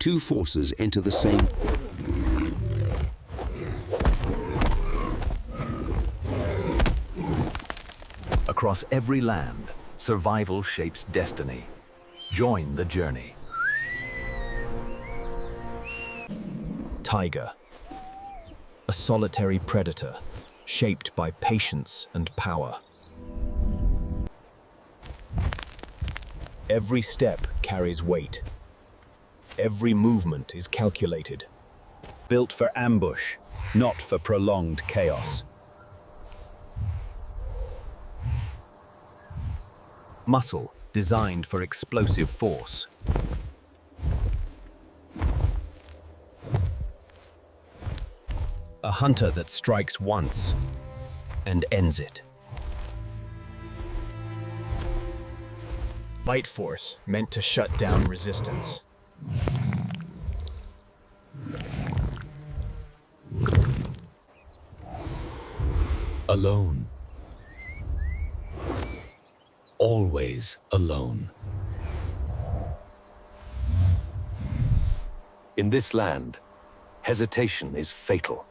Two forces enter the same. Across every land, survival shapes destiny. Join the journey. Tiger. A solitary predator, shaped by patience and power. Every step carries weight. Every movement is calculated. Built for ambush, not for prolonged chaos. Muscle, designed for explosive force. A hunter that strikes once and ends it. Bite force, meant to shut down resistance. Alone. Always alone. In this land, hesitation is fatal.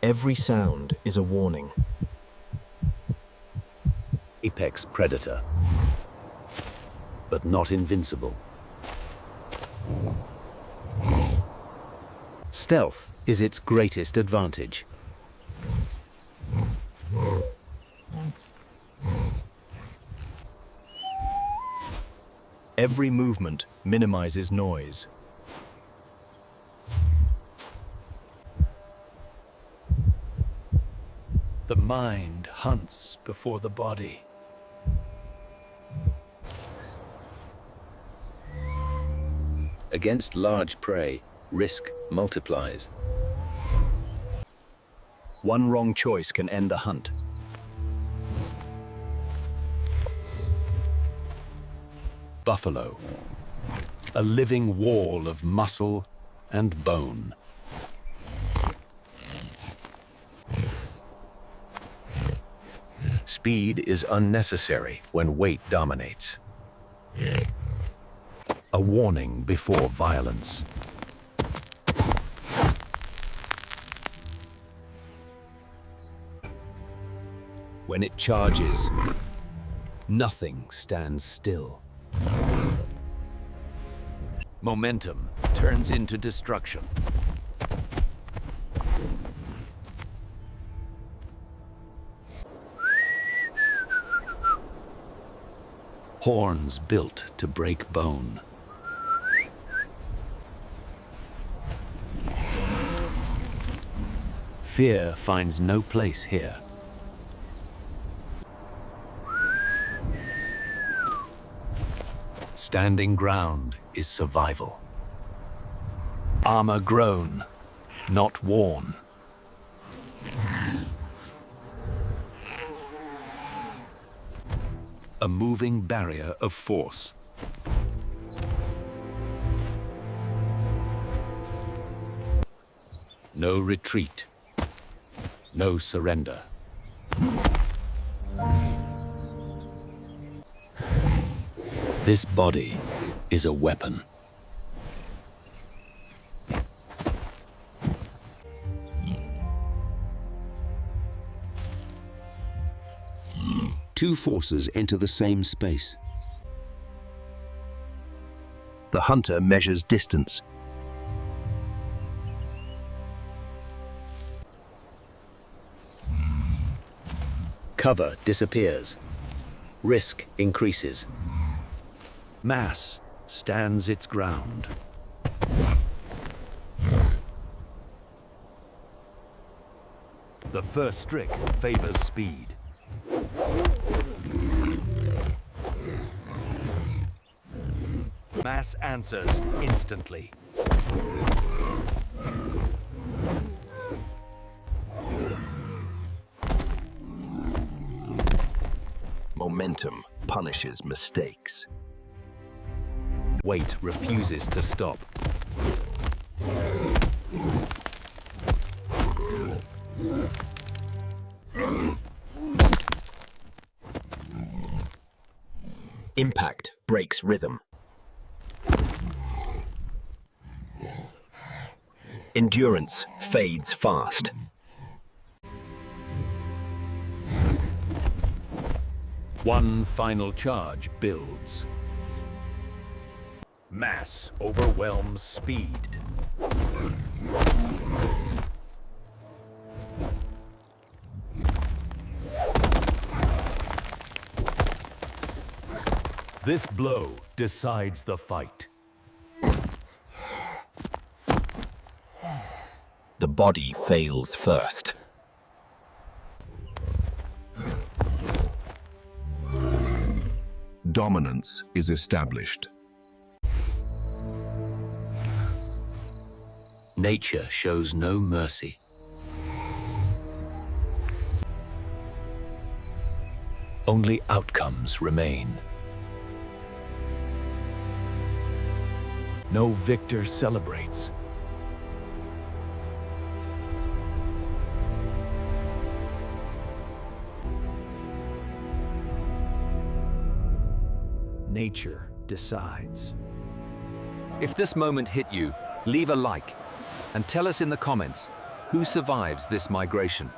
Every sound is a warning. Apex predator, but not invincible. Stealth is its greatest advantage. Every movement minimizes noise. The mind hunts before the body. Against large prey, risk multiplies. One wrong choice can end the hunt. Buffalo, a living wall of muscle and bone. Speed is unnecessary when weight dominates. A warning before violence. When it charges, nothing stands still. Momentum turns into destruction. Horns built to break bone. Fear finds no place here. Standing ground is survival. Armor grown, not worn. A moving barrier of force. No retreat. No surrender. This body is a weapon. Two forces enter the same space. The hunter measures distance. Cover disappears. Risk increases. Mass stands its ground. The first strick favors speed. Mass answers instantly. Momentum punishes mistakes. Weight refuses to stop. Impact breaks rhythm. Endurance fades fast. One final charge builds. Mass overwhelms speed. This blow decides the fight. The body fails first. Dominance is established. Nature shows no mercy. Only outcomes remain. No victor celebrates. Nature decides. If this moment hit you, leave a like and tell us in the comments who survives this migration.